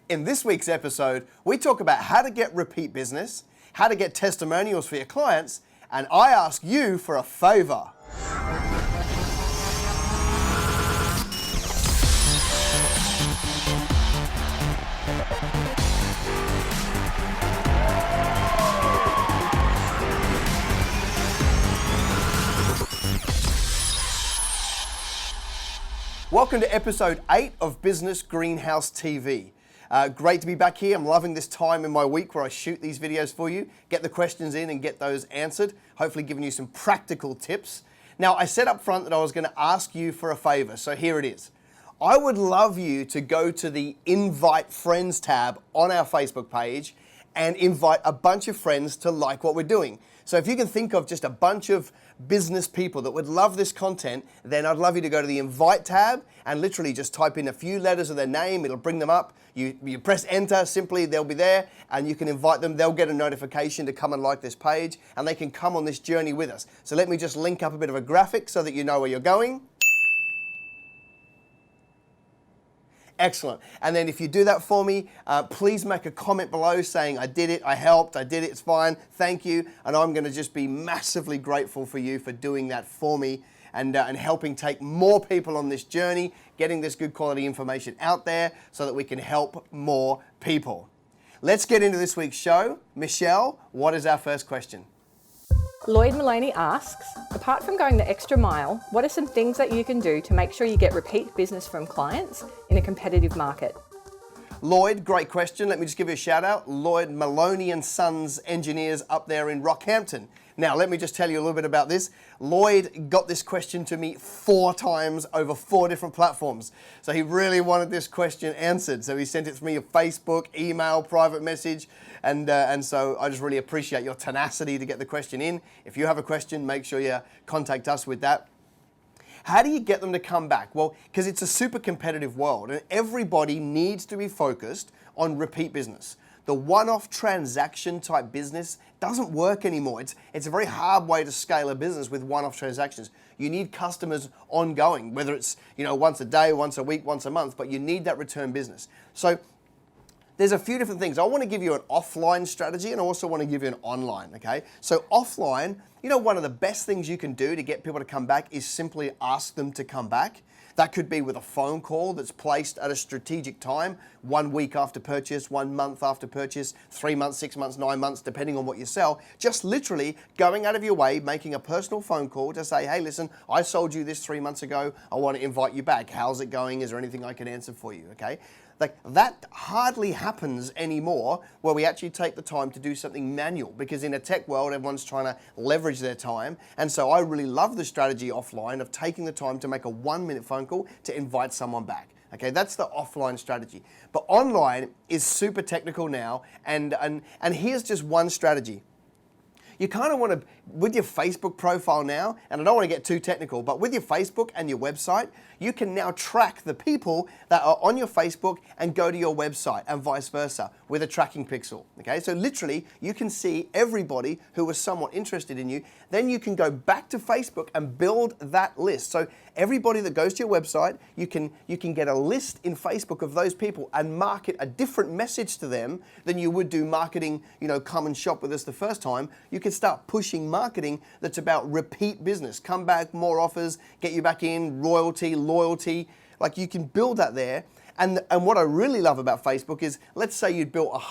In this week's episode, we talk about how to get repeat business, how to get testimonials for your clients, and I ask you for a favor. Welcome to episode 8 of Business Greenhouse TV. Great to be back here. I'm loving this time in my week where I shoot these videos for you, get the questions in and get those answered, hopefully giving you some practical tips. Now, I said up front that I was going to ask you for a favor, so here it is. I would love you to go to the Invite Friends tab on our Facebook page and invite a bunch of friends to like what we're doing. So if you can think of just a bunch of business people that would love this content, then I'd love you to go to the Invite tab and literally just type in a few letters of their name. It'll bring them up. You press enter, simply they'll be there and you can invite them. They'll get a notification to come and like this page and they can come on this journey with us. So let me just link up a bit of a graphic so that you know where you're going. Excellent. And then if you do that for me, please make a comment below saying, I did it, I helped, I did it, it's fine, thank you. And I'm going to just be massively grateful for you for doing that for me and helping take more people on this journey, getting this good quality information out there so that we can help more people. Let's get into this week's show. Michelle, what is our first question? Lloyd Maloney asks, apart from going the extra mile, what are some things that you can do to make sure you get repeat business from clients in a competitive market? Lloyd, great question. Let me just give you a shout out. Lloyd Maloney and Sons engineers up there in Rockhampton. Now, let me just tell you a little bit about this. Lloyd got this question to me 4 times over 4 different platforms. So he really wanted this question answered. So he sent it to me on Facebook, email, private message. And so I just really appreciate your tenacity to get the question in. If you have a question, make sure you contact us with that. How do you get them to come back? Well, because it's a super competitive world and everybody needs to be focused on repeat business. The one-off transaction type business doesn't work anymore. It's a very hard way to scale a business with one-off transactions. You need customers ongoing, whether it's once a day, once a week, once a month, but you need that return business. So there's a few different things. I want to give you an offline strategy and I also want to give you an online, okay? So offline, one of the best things you can do to get people to come back is simply ask them to come back. That could be with a phone call that's placed at a strategic time, 1 week after purchase, 1 month after purchase, 3 months, 6 months, 9 months, depending on what you sell. Just literally going out of your way, making a personal phone call to say, hey, listen, I sold you this 3 months ago. I want to invite you back. How's it going? Is there anything I can answer for you? Okay. Like that hardly happens anymore where we actually take the time to do something manual because in a tech world, everyone's trying to leverage their time. And so I really love the strategy offline of taking the time to make a 1-minute phone call to invite someone back. Okay, that's the offline strategy. But online is super technical now. And here's just one strategy. You kind of want to, with your Facebook profile now, and I don't want to get too technical, but with your Facebook and your website, you can now track the people that are on your Facebook and go to your website and vice versa with a tracking pixel. Okay, so literally you can see everybody who was somewhat interested in you. Then you can go back to Facebook and build that list. So everybody that goes to your website, you can get a list in Facebook of those people and market a different message to them than you would do marketing, come and shop with us the first time. You can start pushing marketing that's about repeat business. Come back, more offers, get you back in, royalty, loyalty. Like you can build that there. And what I really love about Facebook is, let's say you'd built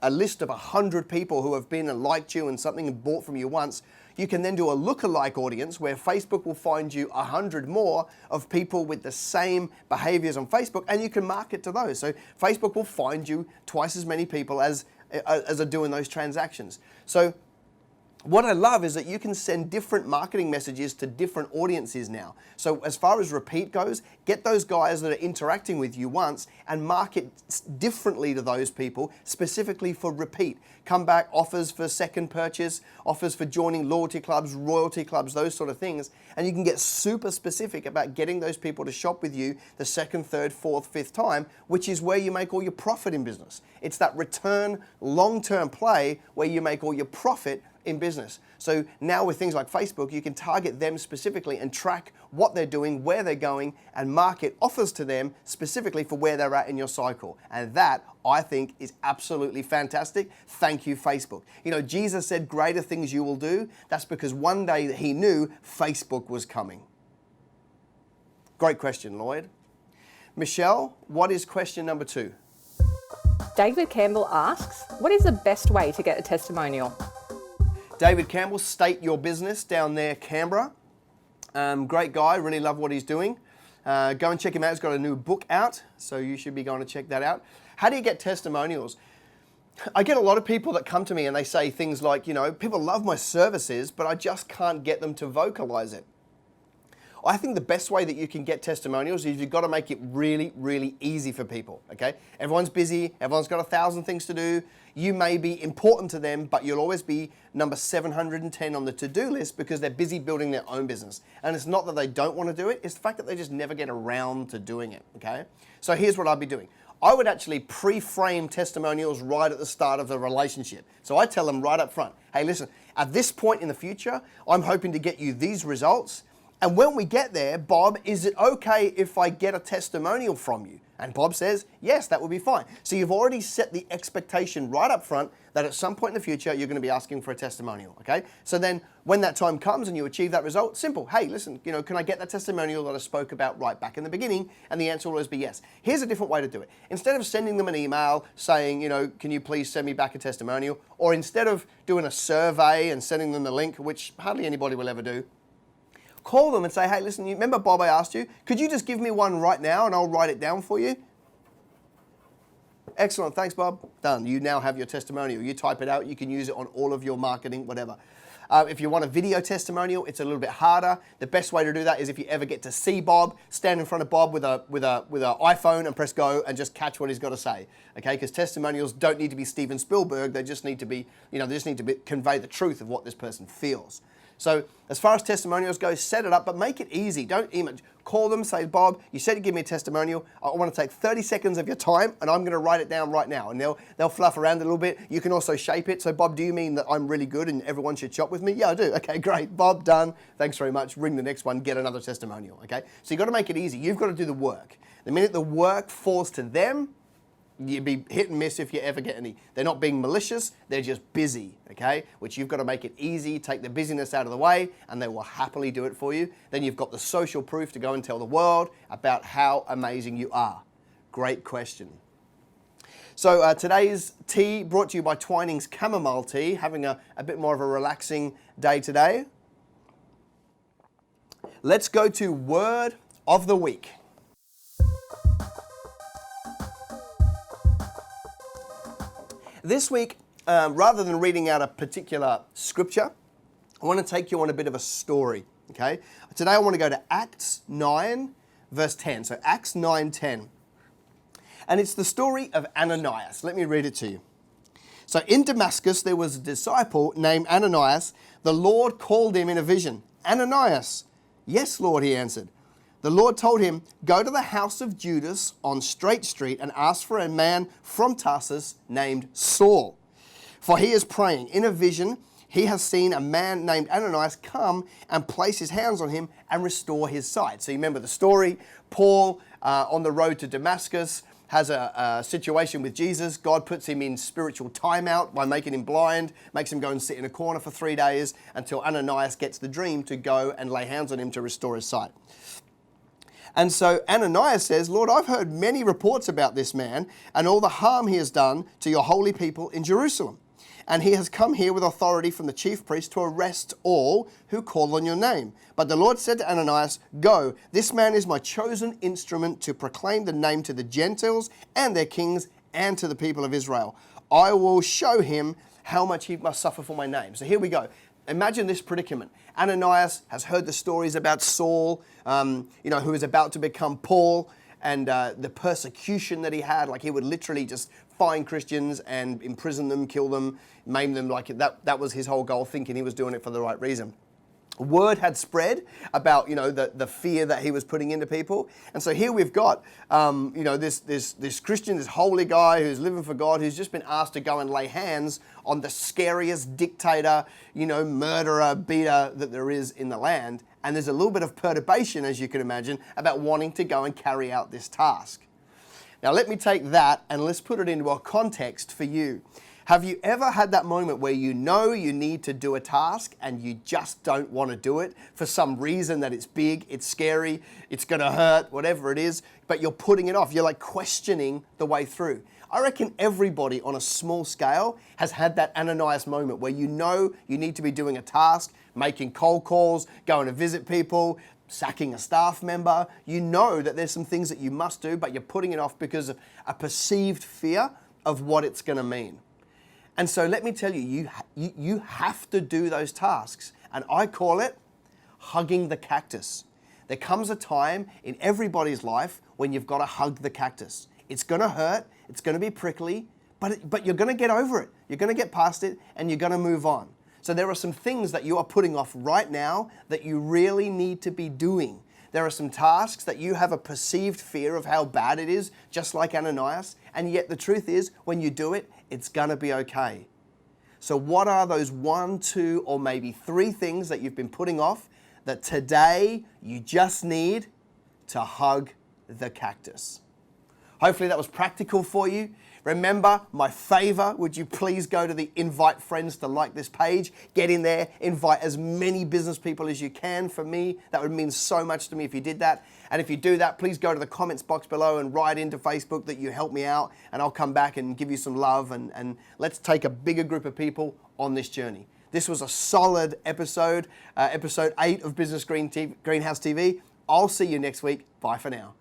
a list of 100 people who have been and liked you and something and bought from you once. You can then do a lookalike audience where Facebook will find you 100 more of people with the same behaviors on Facebook and you can market to those. So Facebook will find you twice as many people as are doing those transactions. So what I love is that you can send different marketing messages to different audiences now. So as far as repeat goes, get those guys that are interacting with you once and market differently to those people, specifically for repeat. Come back, offers for second purchase, offers for joining loyalty clubs, royalty clubs, those sort of things. And you can get super specific about getting those people to shop with you the second, third, fourth, fifth time, which is where you make all your profit in business. It's that return, long-term play where you make all your profit in business. So now with things like Facebook, you can target them specifically and track what they're doing, where they're going, and market offers to them specifically for where they're at in your cycle. And that, I think, is absolutely fantastic. Thank you, Facebook. You know, Jesus said, greater things you will do. That's because one day he knew Facebook was coming. Great question, Lloyd. Michelle, what is question number 2? David Campbell asks, what is the best way to get a testimonial? David Campbell, State Your Business down there, Canberra. Great guy, really love what he's doing. Go and check him out. He's got a new book out, so you should be going to check that out. How do you get testimonials? I get a lot of people that come to me and they say things like, you know, people love my services, but I just can't get them to vocalize it. I think the best way that you can get testimonials is you've got to make it really, really easy for people, okay? Everyone's busy, everyone's got 1,000 things to do. You may be important to them, but you'll always be number 710 on the to-do list because they're busy building their own business. And it's not that they don't want to do it, it's the fact that they just never get around to doing it, okay? So here's what I'd be doing. I would actually pre-frame testimonials right at the start of the relationship. So I tell them right up front, hey, listen, at this point in the future, I'm hoping to get you these results. And when we get there, Bob, is it okay if I get a testimonial from you? And Bob says, yes, that would be fine. So you've already set the expectation right up front that at some point in the future, you're going to be asking for a testimonial, okay? So then when that time comes and you achieve that result, simple. Hey, listen, you know, can I get that testimonial that I spoke about right back in the beginning? And the answer will always be yes. Here's a different way to do it. Instead of sending them an email saying, you know, can you please send me back a testimonial? Or instead of doing a survey and sending them the link, which hardly anybody will ever do, call them and say, hey, listen, you remember Bob, I asked you, could you just give me one right now and I'll write it down for you? Excellent, thanks Bob. Done. You now have your testimonial. You type it out, you can use it on all of your marketing, whatever. If you want a video testimonial, it's a little bit harder. The best way to do that is if you ever get to see Bob, stand in front of Bob with an iPhone and press go and just catch what he's got to say. Okay, because testimonials don't need to be Steven Spielberg. They just need to be, you know, they just need to convey the truth of what this person feels. So as far as testimonials go, set it up, but make it easy. Don't email. Call them, say, Bob, you said to give me a testimonial. I want to take 30 seconds of your time, and I'm going to write it down right now. And they'll fluff around a little bit. You can also shape it. So, Bob, do you mean that I'm really good and everyone should shop with me? Yeah, I do. Okay, great. Bob, done. Thanks very much. Ring the next one. Get another testimonial. Okay. So you've got to make it easy. You've got to do the work. The minute the work falls to them, you'd be hit and miss if you ever get any. They're not being malicious, they're just busy, okay? Which you've got to make it easy, take the busyness out of the way, and they will happily do it for you. Then you've got the social proof to go and tell the world about how amazing you are. Great question. So today's tea brought to you by Twining's Chamomile Tea, having a bit more of a relaxing day today. Let's go to Word of the Week. This week, rather than reading out a particular scripture, I want to take you on a bit of a story, okay? Today I want to go to Acts 9, verse 10. So Acts 9:10. And it's the story of Ananias. Let me read it to you. So in Damascus, there was a disciple named Ananias. The Lord called him in a vision. Ananias. Yes, Lord, he answered. The Lord told him, go to the house of Judas on Straight Street and ask for a man from Tarsus named Saul. For he is praying. In a vision, he has seen a man named Ananias come and place his hands on him and restore his sight. So you remember the story. Paul, on the road to Damascus, has a situation with Jesus. God puts him in spiritual timeout by making him blind, makes him go and sit in a corner for 3 days until Ananias gets the dream to go and lay hands on him to restore his sight. And so Ananias says, Lord, I've heard many reports about this man and all the harm he has done to your holy people in Jerusalem. And he has come here with authority from the chief priest to arrest all who call on your name. But the Lord said to Ananias, go, this man is my chosen instrument to proclaim the name to the Gentiles and their kings and to the people of Israel. I will show him how much he must suffer for my name. So here we go. Imagine this predicament. Ananias has heard the stories about Saul, who is about to become Paul, and the persecution that he had. Like he would literally just find Christians and imprison them, kill them, maim them. Like that was his whole goal, thinking he was doing it for the right reason. Word had spread about, the fear that he was putting into people. And so here we've got, this Christian, this holy guy who's living for God, who's just been asked to go and lay hands on the scariest dictator, murderer, beater that there is in the land. And there's a little bit of perturbation, as you can imagine, about wanting to go and carry out this task. Now, let me take that and let's put it into a context for you. Have you ever had that moment where you know you need to do a task and you just don't want to do it for some reason, that it's big, it's scary, it's going to hurt, whatever it is, but you're putting it off? You're like questioning the way through. I reckon everybody on a small scale has had that Ananias moment where you know you need to be doing a task, making cold calls, going to visit people, sacking a staff member. You know that there's some things that you must do, but you're putting it off because of a perceived fear of what it's going to mean. And so let me tell you, you have to do those tasks. And I call it hugging the cactus. There comes a time in everybody's life when you've got to hug the cactus. It's going to hurt, it's going to be prickly, but you're going to get over it. You're going to get past it and you're going to move on. So there are some things that you are putting off right now that you really need to be doing. There are some tasks that you have a perceived fear of how bad it is, just like Ananias, and yet the truth is, when you do it, it's gonna be okay. So what are those 1, 2, or maybe 3 things that you've been putting off that today you just need to hug the cactus? Hopefully that was practical for you. Remember, my favor, would you please go to the invite friends to like this page, get in there, invite as many business people as you can. For me, that would mean so much to me if you did that. And if you do that, please go to the comments box below and write into Facebook that you help me out, and I'll come back and give you some love, and let's take a bigger group of people on this journey. This was a solid episode, episode 8 of Business Greenhouse TV. I'll see you next week. Bye for now.